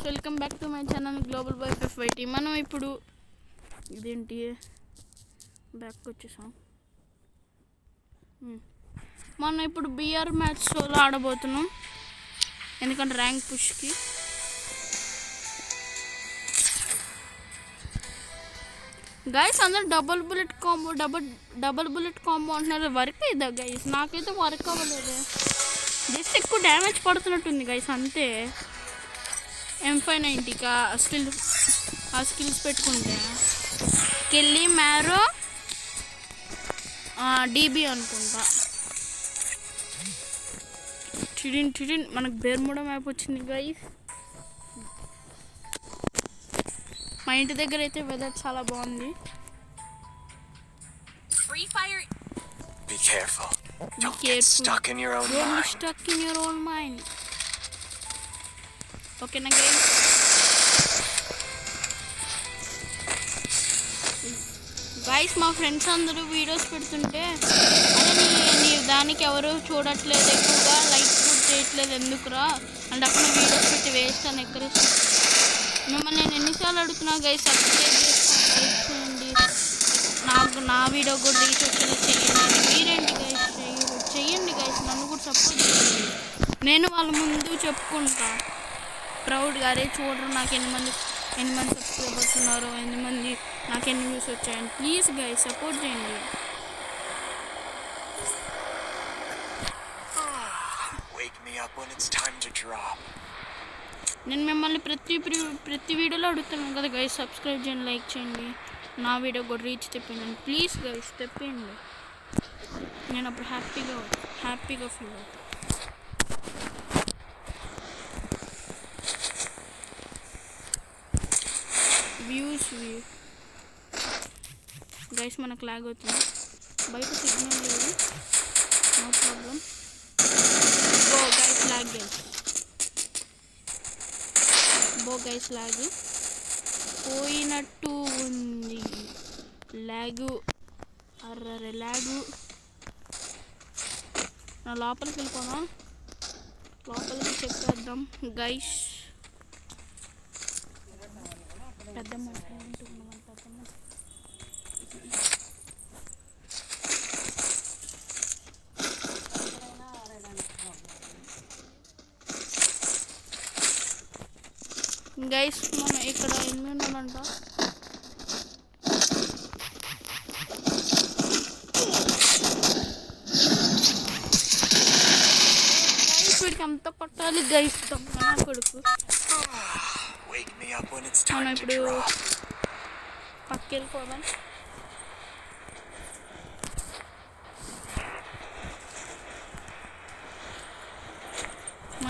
Welcome back to my channel global boy FYT. మనం ఇప్పుడు ఇదేంటి బ్యాక్ వచ్చేసాం. మనం ఇప్పుడు బిఆర్ మ్యాచ్ షోలో ఆడబోతున్నాం, ఎందుకంటే ర్యాంక్ పుష్కి. గైస్ అందరూ డబుల్ బుల్లెట్ కాంబో అంటున్నారు. వర్క్ అయ్యిందా గైస్? నాకైతే వర్క్ అవ్వలేదు. జస్ట్ ఎక్కువ డ్యామేజ్ పడుతున్నట్టుంది గైస్, అంతే. M590కా స్కిల్స్ పెట్టుకుంటే కెల్లీ మ్యారో డీబీ అనుకుంటా. టిడిన్ మనకు బెర్ముడా మ్యాప్ వచ్చింది గైస్. మా ఇంటి దగ్గర అయితే వెదర్ చాలా బాగుంది. Be careful. Don't get stuck in your own mind. ఓకేనా గైస్? గైస్ మా ఫ్రెండ్స్ అందరూ వీడియోస్ పెడుతుంటే అదే నీ దానికి ఎవరు చూడట్లేదు, ఎక్కువగా లైక్ కూడా చేయట్లేదు, ఎందుకురా అంటే అక్కడ వీడియోస్ పెట్టి వేస్ట్ అని ఎక్కడిస్తాను. మిమ్మల్ని నేను ఎన్నిసార్లు అడుగుతున్నా గైస్, సబ్స్క్రైబ్ చేసుకోండి, లైక్ చేయండి, నా వీడియో కూడా రీచ్ వచ్చేలా చేయండి. మీరేంటి గైస్ చెయ్యండి గైస్, నన్ను కూడా సపోర్ట్ చేయండి. నేను వాళ్ళ ముందు చెప్పుకుంటా ప్రౌడ్గా, అరే చూడరు నాకు ఎన్ని మంది సబ్స్క్రైబర్స్ ఉన్నారు, నాకు ఎన్ని వ్యూస్ వచ్చాయని. ప్లీజ్ గైస్ సపోర్ట్ చేయండి. నేను మిమ్మల్ని ప్రతి వీడియోలో అడుగుతున్నాను కదా గైస్, సబ్స్క్రైబ్ చేయండి, లైక్ చేయండి, నా వీడియో కూడా రీచ్ తెప్పించండి. ప్లీజ్ గైస్ తెప్పించండి, నేను అప్పుడు హ్యాపీగా ఫీల్ అవుతాను. వ్యూస్ గైస్ మనకు లాగ్ అవుతుంది, బయట సిగ్నల్ లేదు, నో ప్రాబ్లం. గైస్ లాగ్ పోయినట్టు ఉంది. అర్రరే లాగు. నా లోపలికి వెళ్ళిపోదాం, లోపలికి చెక్ చేద్దాం గైస్. పెద్దమ్మ గైస్ మనం ఇక్కడ ఎన్ని ఉన్నాడంట. వీడికి అంత కొట్టాలి గైస్, నా కొడుకు. మనం ఇప్పుడు పక్కకి వెళ్ళిపోదాం.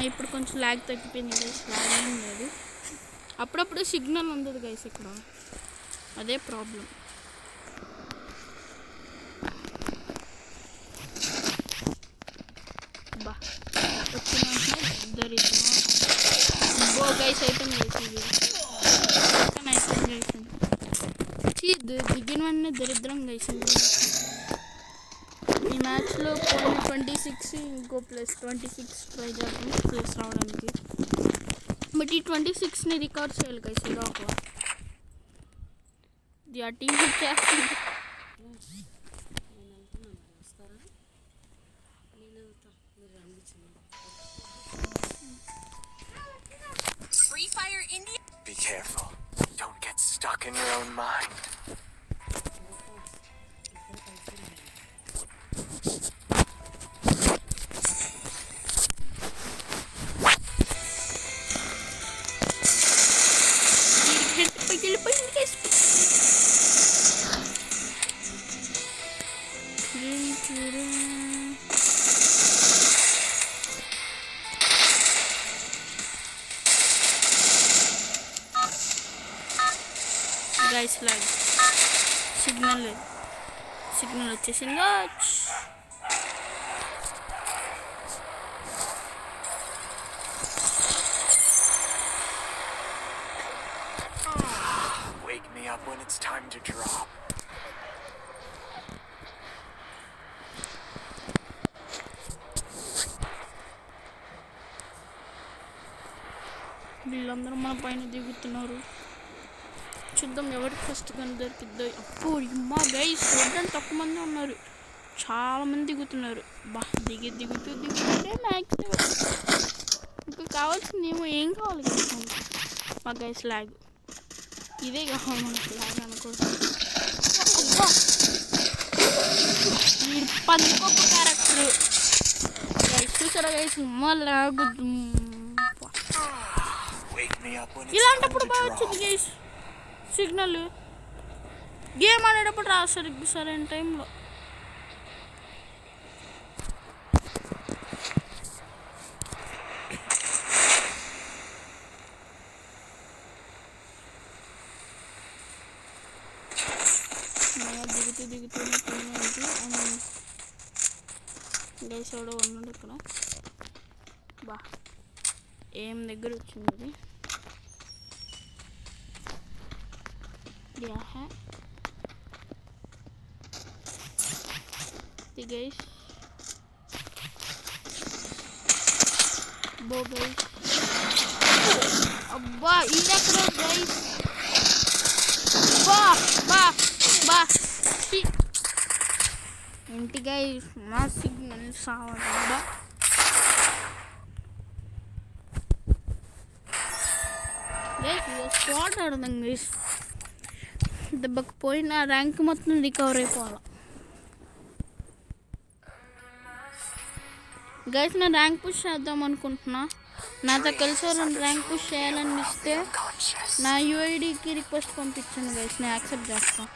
ఇప్పుడు కొంచెం ల్యాగ్ తగ్గిపోయింది గైస్, ల్యాగ్ ఏం లేదు. అప్పుడప్పుడు సిగ్నల్ ఉండదు గైస్ ఇక్కడ, అదే ప్రాబ్లం. గైస్ అయిపోయింది దిగిన వెంటనే దరిద్రం గైస్. ఈ మ్యాచ్లో 26 ఇంకో +26 ట్రై చేద్దాం ప్లేస్ రావడానికి. బట్ ఈ 26ని రికార్డ్ చేయాలి గైస్. ఇలా ఒక టీం చేస్తుంది. Be careful. Don't get stuck in your own mind. Guys log signal వచ్చేసింది. Wake me up when it's time to drop. వీళ్ళందరూ మన పైన దిగుతున్నారు. చూద్దాం ఎవరికి ఫస్ట్ గన్ దొరికిద్దో. అప్పుడు ఇమ్మా గైస్ చూడడానికి తక్కువ మంది ఉన్నారు, చాలా మంది దిగుతున్నారు. బా దిగుతుంటే మ్యాక్స్ ఇంకా కావాల్సింది ఏం కావాలి గైస్ మా గైస్ లాగ్ ఇదే కావాలి మనకు. లాగ్ అనుకోవడం వీడు పందికొక్క క్యారెక్టర్ గైస్ చూసారా గైస్ మా లాగ్. ఇలాంటప్పుడు బాగా వచ్చింది గైస్ సిగ్నల్. గేమ్ ఆడేటప్పుడు రాస్తారు సరైన టైంలో. దిగుతూ గైస్ ఎవడో ఉన్నాడు ఇక్కడ. బా ఏం దగ్గర వచ్చింది గైస్. బో గైస్ అబ్బా ఇదెక్కడ గైస్. బా బా బా ఏంటి గైస్ మా సిగ్నల్ సావడా. స్క్వాడ్ ఆడదాం గైస్. దెబ్బకు పోయిన ర్యాంక్ మొత్తం రికవర్ అయిపోవాలి గైస్. నేను ర్యాంక్ పుష్ చేద్దాం అనుకుంటున్నా. నాతో కలిసి 2 ర్యాంక్ పుష్ చేయాలని ఇస్తే నా యూఐడికి రిక్వెస్ట్ పంపించాను గైస్, నేను యాక్సెప్ట్ చేస్తాను.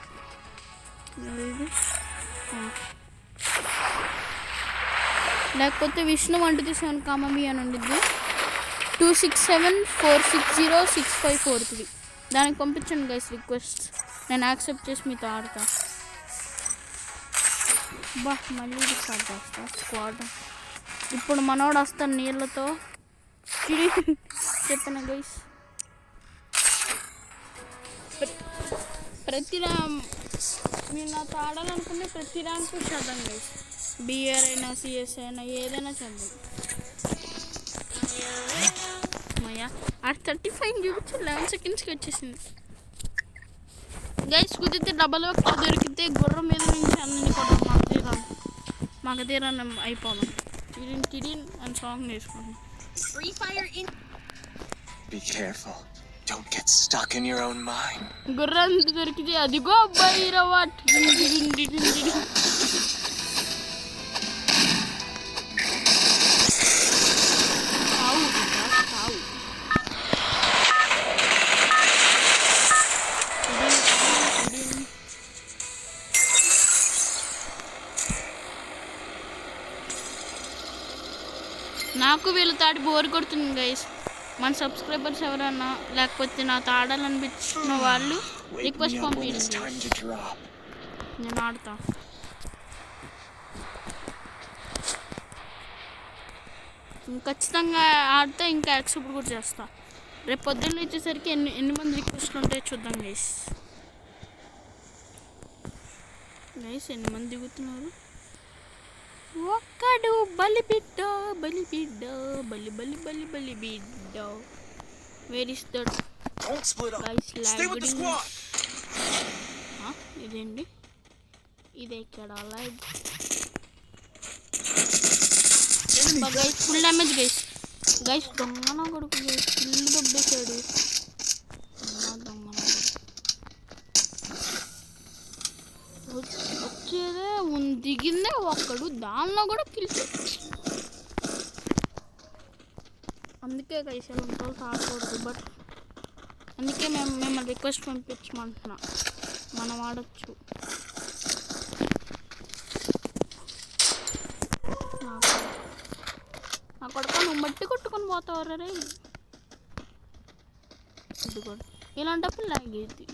లేకపోతే విష్ణు 127 కామమి అని ఉండిద్ది 2674606543 దానికి పంపించండి గైస్ రిక్వెస్ట్. నేను యాక్సెప్ట్ చేసి మీతో ఆడతా. బా మళ్ళీ స్టార్ట్ చేస్తా స్క్వాడ్. ఇప్పుడు మనోడు వస్తాను నీళ్ళతో చెప్పాను గైస్. మీరు నాతో ఆడాలనుకునే ప్రతి ర్యాంకు చదవం గైస్. బిఆర్ అయినా సిఎస్ అయినా ఏదైనా చదవం. అయ్యా ఆ 35 చూపించి 11 సెకండ్స్కి వచ్చేసింది గైస్. కుదిరితే డబల్ వక్త దొరికితే గుర్రం మీద నుంచి అన్నీ కొట్టాం. మాకు తీరాన్ని అయిపోదాం. టిడిన్ అని సాంగ్ వేసుకున్నాం. Be careful. Don't get stuck in your own mind. గుర్రం దొరికితే అదిగో బైరవా. నాకు వీళ్ళు తాటి బోర్ కొడుతుంది గైస్. మన సబ్స్క్రైబర్స్ ఎవరన్నా లేకపోతే నాతో ఆడాలనిపించిన వాళ్ళు రిక్వెస్ట్ పంపించండి, నేను ఆడతా. ఖచ్చితంగా ఆడితే ఇంకా యాక్సెప్ట్ కూడా చేస్తా. రేపు పొద్దున్న వచ్చేసరికి ఎన్ని మంది రిక్వెస్ట్లు ఉంటాయో చూద్దాం గైస్. ఎన్ని మంది దిగుతున్నారు. ఒక్కడు బలిబిడ్డ బలిబిడ్డ బలి బలి బలి బలిబిడ్డ. Where is that guys lagging. ఇదేంటి ఇది ఇక్కడ live guys. Full damage guys. Guys దొంగన కొడుకు గైస్ ఫుల్ దొబ్బేశాడు. వచ్చేదే దిగిందే ఒక్కడు, దానిలో కూడా పిలిచి. అందుకే కైసలు ఉంటావు తాకూడదు. బట్ అందుకే మిమ్మల్ని రిక్వెస్ట్ పంపించమంటున్నా, మనం ఆడచ్చు. నా కొడుకు నువ్వు మట్టి కొట్టుకొని పోతావు రే. ఇది కూడా ఇలాంటప్పుడు లాగేది.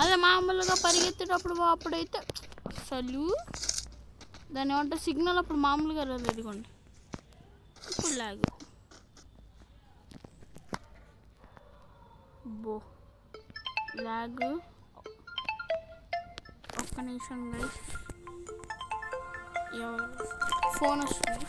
అదే మామూలుగా పరిగెత్తేటప్పుడు అప్పుడైతే అసలు దాని ఏమంటే సిగ్నల్ అప్పుడు మామూలుగా రాదు. ఇదిగోండి ఇప్పుడు లాగ్. బో లాగ్. ఒక్క నిమిషం గైస్, ఫోన్ వస్తుంది.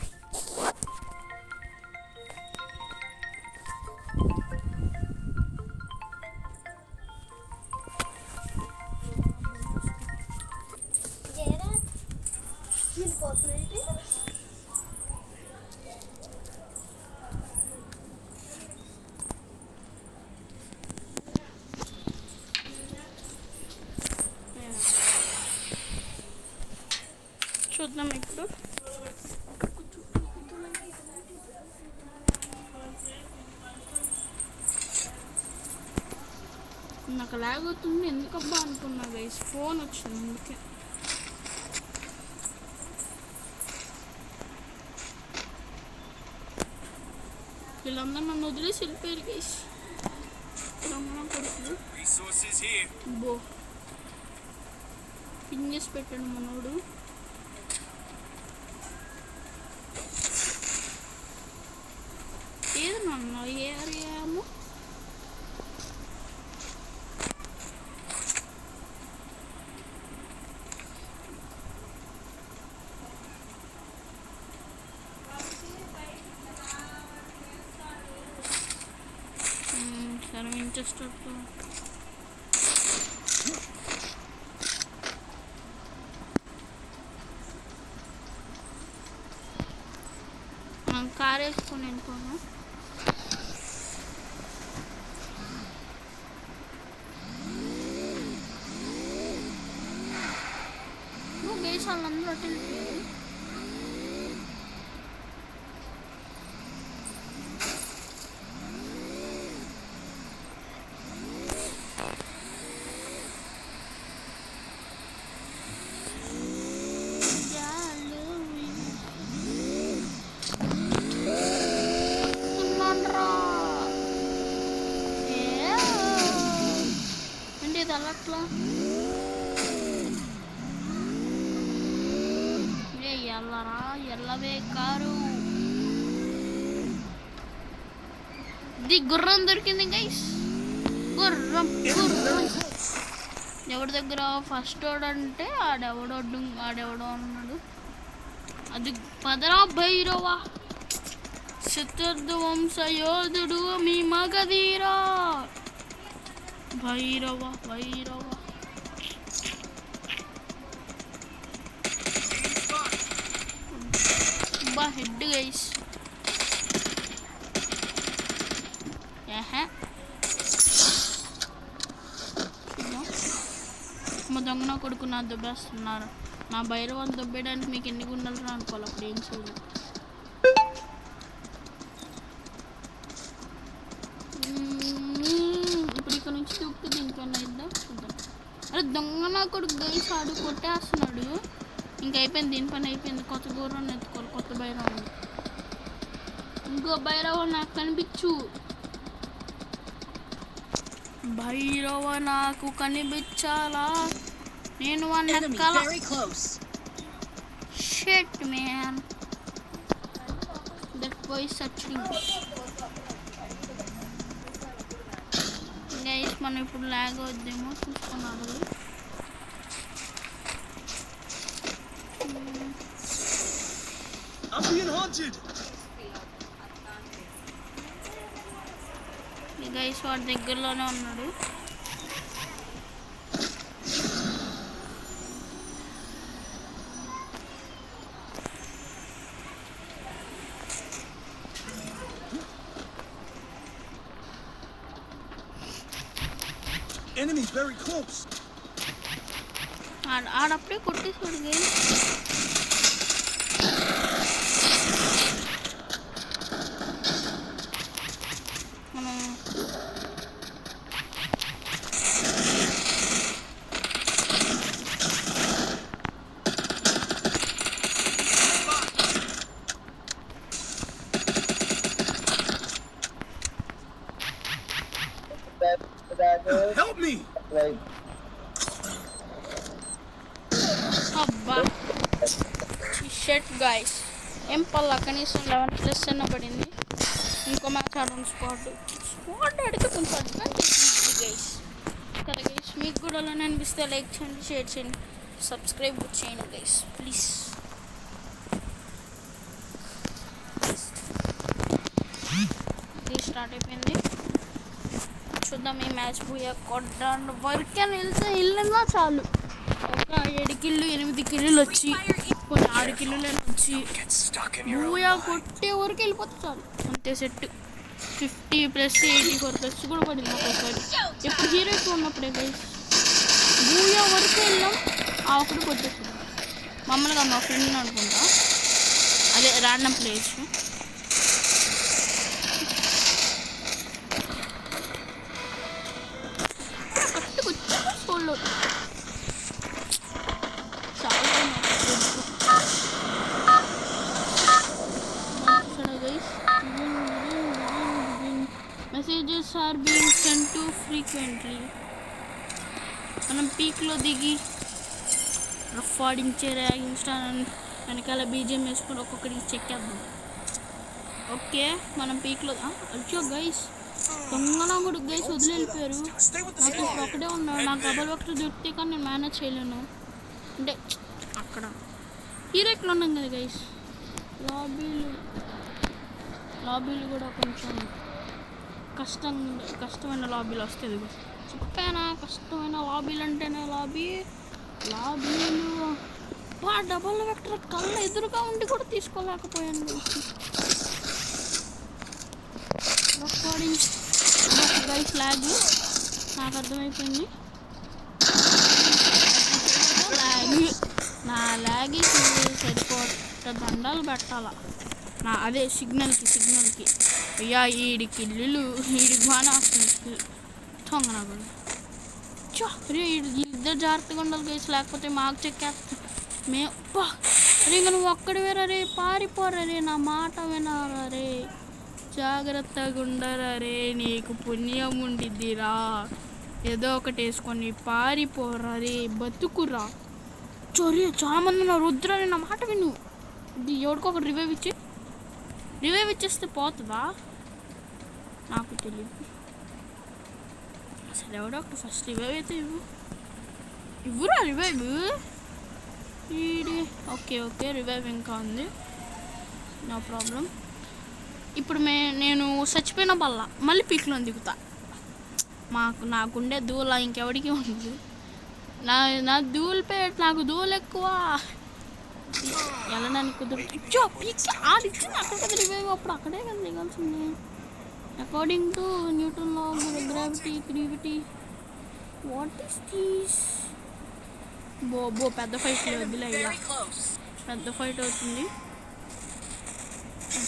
చూద్దాం ఇప్పుడు. నాకు లాగ్ అవుతుంది ఎందుకబ్బా అనుకున్నా గైస్, ఫోన్ వచ్చింది అందుకే. వీళ్ళందరూ నన్ను వదిలేసి వెళ్ళిపోయారు గైస్. బో పిన్ చేసి పెట్టాడు మనోడు. ఏది నాన్న ఏ ఏమో సరే ఇంట్రెస్ట్ మనం కార్ వేసుకొని వెళ్ళిపోను. నువ్వు గేస్ వాళ్ళందరూ అటు వెళ్ళిపోయారు. అట్లా ఎల్లరా ఎల్లవే కారు. ఇది గుర్రం దొరికింది గైస్, గుర్రం గుర్రం. ఎవరి దగ్గర ఫస్ట్ అంటే ఆడెవడో అన్నాడు. అది పదరా భైరవ శతర్థ వంశయోధుడు మీ మగధీరా. భైరవ భైరవ బా హెడ్ గైస్. మా దొంగన కొడుకు నా దొబ్బేస్తున్నారు. నా భైరవాన్ని దొబ్బేయడానికి మీకు ఎన్ని గుండెలు రా అనుకోవాలి. అప్పుడు ఏం చేయలేదు. ఇప్పుడు ఇక్కడ నుంచి దూకుతూ దీనికన్నా ఇద్దాం చూద్దాం. అరే దొంగ నా కొడుకు గైస్ ఆడు కొట్టేస్తున్నాడు. ఇంకా అయిపోయింది, దీని పని అయిపోయింది. కొత్త గుర్రాన్ని ఎత్తుకోవాలి, కొత్త భైరవాన్ని. ఇంకో భైరవ నాకు కనిపించు, భైరవ నాకు కనిపించాలా. నేను shit man that boy searching. Guys మనం ఇప్పుడు లాగ్ అవుద్దేమో చూసుకున్నాడు. గైస్ వాడి దగ్గరలోనే ఉన్నాడు. Enemies very close. ఆడప్పుడే కొట్టేసాడు గైస్. Help me! అబ్బా షట్ గైస్, ఏం పర్లా కనీసం 11+ అన్న పడింది. ఇంకో మ్యాచ్ ఆడడం స్క్వాడ్ ఆడితే కొంచెం అడ్వాంటేజ్ గైస్ కదా గైస్. మీకు కూడా అలానే అనిపిస్తే లైక్ చేయండి, షేర్ చేయండి, సబ్స్క్రైబ్ చేయండి గైస్ ప్లీజ్. ఇది స్టార్ట్ అయిపోయింది. చూద్దాం ఈ మ్యాచ్ పోయా కొట్టాను వరకే వెళ్తే వెళ్ళినా చాలు. ఒక 7 కిల్లు 8 కిల్లులు వచ్చి కొన్ని 6 కిలోలు వచ్చి Get stuck in your own Booyah mind. కొట్టే వరకు వెళ్ళిపోతే చాలు అంతే సెట్ 50 ప్లస్ 84 ప్లస్ కూడా పడింది ఒక్కొక్కటి ఎప్పుడు హీరో ఎక్కువ ఉన్నప్పుడే గైస్ బూయా వరకు వెళ్ళాం ఆ ఒకటి కొట్టేసాం మామూలుగా మా ఫ్రెండ్ అనుకుంటా అదే ర్యాండమ్ ప్లేస్ కట్టుకొచ్చా సోల్లో చాలా messages are being send to frequently మనం పీక్లో దిగి రఫ్ ఆడించే ఇన్స్టా వెనకాల బీజిఎం వేసుకొని ఒక్కొక్కడికి చెక్కేద్దాం ఓకే మనం పీక్లో అచ్చో గైస్ దొంగలా కూడా గైస్ వదిలి వెళ్ళిపోయారు నాకు ఇప్పుడు ఒకటే ఉన్నాడు నాకు డబల్ ఒకటి దొరికితే కానీ నేను మేనేజ్ చేయలేను అంటే అక్కడ హీరో ఎక్కడ ఉన్నాం కదా గైస్ లాబీలు కూడా కొంచెం కష్టమైన లాబీలు వస్తుంది చెప్పానా కష్టమైన లాబీలు అంటేనే లాబీలు డబల్ వెక్టర్ కళ్ళ ఎదురుగా ఉండి కూడా తీసుకోలేకపోయాను గైస్ లాగ్ నాకు అర్థమైపోయింది నా లాగ్ సరిపోత దండాలు పెట్టాలా అదే సిగ్నల్కి అయ్యా వీడికి బాగానే వస్తుంది తొంగనా కూడా రే ఇద్దరు జాగ్రత్తగా ఉండాలి గైస్ లేకపోతే మాకు చెక్కేస్తా అరే ఇంకా నువ్వు ఒక్కడివేరా రే పారిపోరా రే నా మాట వినారా రే జాగ్రత్తగా ఉండరా రే నీకు పుణ్యం ఉండిద్దిరా ఏదో ఒకటి వేసుకొని పారిపోరా రే బతుకురా చొరి చాలా మంది నా రుద్ర నా మాట విను ఎవరికో ఒకటి రివైవ్ ఇచ్చేస్తే పోతుందా నాకు తెలియదు అసలు ఎవడో ఒకటి ఫస్ట్ రివైవ్ అయితే ఇవ్వరా రివైవ్ ఓకే రివైవ్ ఇంకా ఉంది నో ప్రాబ్లం ఇప్పుడు నేను చచ్చిపోయిన బల్ల మళ్ళీ పీక్లో దిగుతా నాకుండే దూల ఇంకెవడికి ఉంది నా నాకు దూలు ఎక్కువ వెళ్ళడానికి కుదురు ఆడిచ్చింది అక్కడ కదా రివైవ్ అప్పుడు అక్కడే కదా దిగాల్సింది according to Newton law gravity what is this బో పెద్ద ఫైట్ వద్దులే పెద్ద ఫైట్ అవుతుంది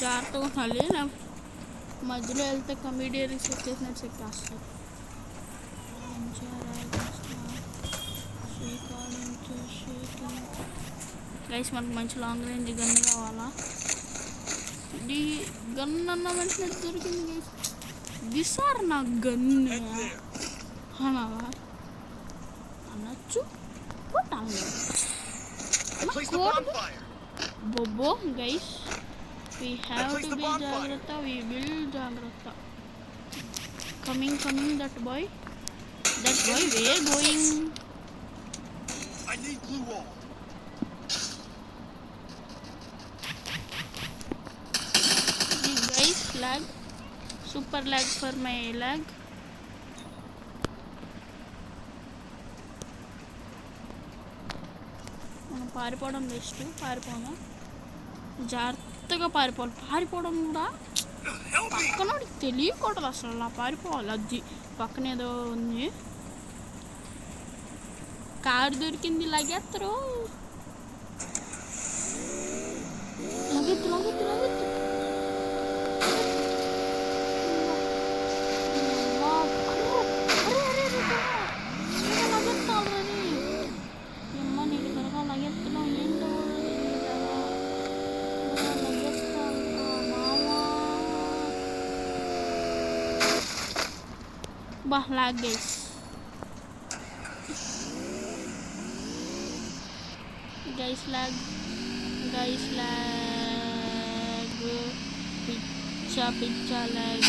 జాగ్రత్తగా ఉండాలి నా మధ్యలో వెళ్తే కమీడియన్ సెట్ చేసినట్టు సెట్ చేస్తారు గైస్ మనకు మంచి లాంగ్ రేంజ్ గన్ కావాలా ఇది గన్ అన్న వెంటనే దొరికింది గైస్ దిస్ ఆర్ నా గన్ అనొచ్చు బొబ్బో guys we have to be jagrata, we will jagrata. Coming that boy where going? I need glue wall. Guys, lag, super lag for my lag. మనం పారిపోవడం best పారిపోను జాగ్రత్తగా పారిపోవడం కూడా పక్కన తెలియకూడదు అసలు అలా పారిపోవాలి అది పక్కన ఏదో ఉంది కారు దొరికింది లగెత్తరు lag guys lag పిచ్చా lag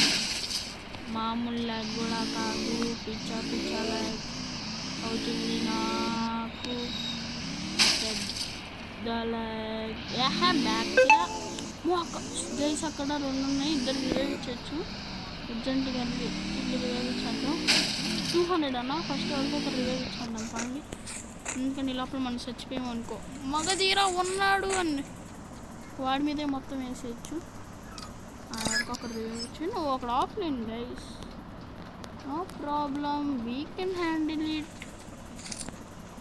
మామూలు lag కూడా కాదు పిచ్చా lag అవుతుంది నాకు పెద్ద lag బ్యాక్ గైస్ అక్కడ 2 ఉన్నాయి ఇద్దరు రివైవ్ ఇచ్చచ్చు అర్జెంటుగా రివైవ్ ఇచ్చాను 200 అన్న ఫస్ట్ వరకు ఒక రివైవ్ ఇచ్చాను పండి ఎందుకంటే ఈ లోపల మనం చచ్చిపోయాము అనుకో మగధీరా ఉన్నాడు అని వాడి మీదే మొత్తం వేసేయచ్చు. ఒకటి వేయచ్చు. నువ్వు ఒకటి offline guys, no problem, we can handle it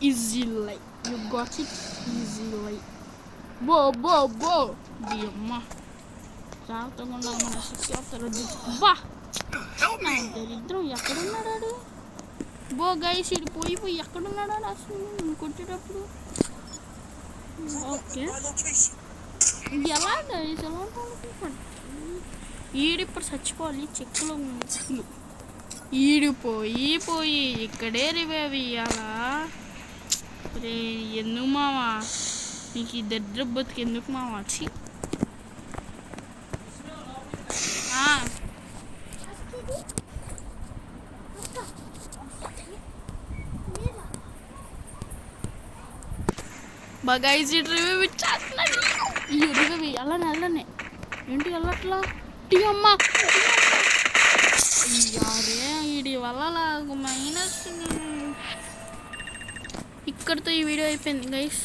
easy life. You got it easy life. బో బో బో అమ్మ జాగ్రత్తగా ఉండాలి. మన శిక్ష బా నా దరిద్రం ఎక్కడున్నాడు బో గైస్. ఇది పోయి ఎక్కడున్నాడా అసలు నేను కొట్టేటప్పుడు. ఓకే ఎలా గైస్ ఎలా ఈడిప్పుడు చచ్చిపోవాలి. చెక్కులో ఈడిపోయి ఇక్కడే రివైవ్ ఇయ్యాలా? రే ఎందుకు మావా నీకు ఈ దరిద్ర బతుకు ఎందుకు మావా? వచ్చి బాగా ఈజీ రివ్యూ ఇచ్చేస్తున్నాడు. ఈ రివ్యూ అలానే ఏంటి వెళ్ళట్లా టీ అమ్మ అరే వీడి వల్ల మైనస్. ఇక్కడితో ఈ వీడియో అయిపోయింది గైస్.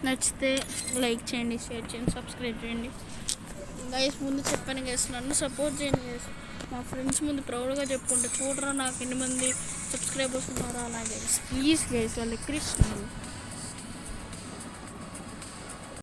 నచ్చితే లైక్ చేయండి, షేర్ చేయండి, సబ్స్క్రైబ్ చేయండి గైస్. ముందు చెప్పాను గైస్, నన్ను సపోర్ట్ చేయండి గైస్. మా ఫ్రెండ్స్ ముందు ప్రౌడ్గా చెప్పుకుంటే చూడరా నాకు ఎన్ని మంది సబ్స్క్రైబర్స్ ఉన్నారో అలా గైస్. ప్లీజ్ గైస్ వాళ్ళకి కృష్ణ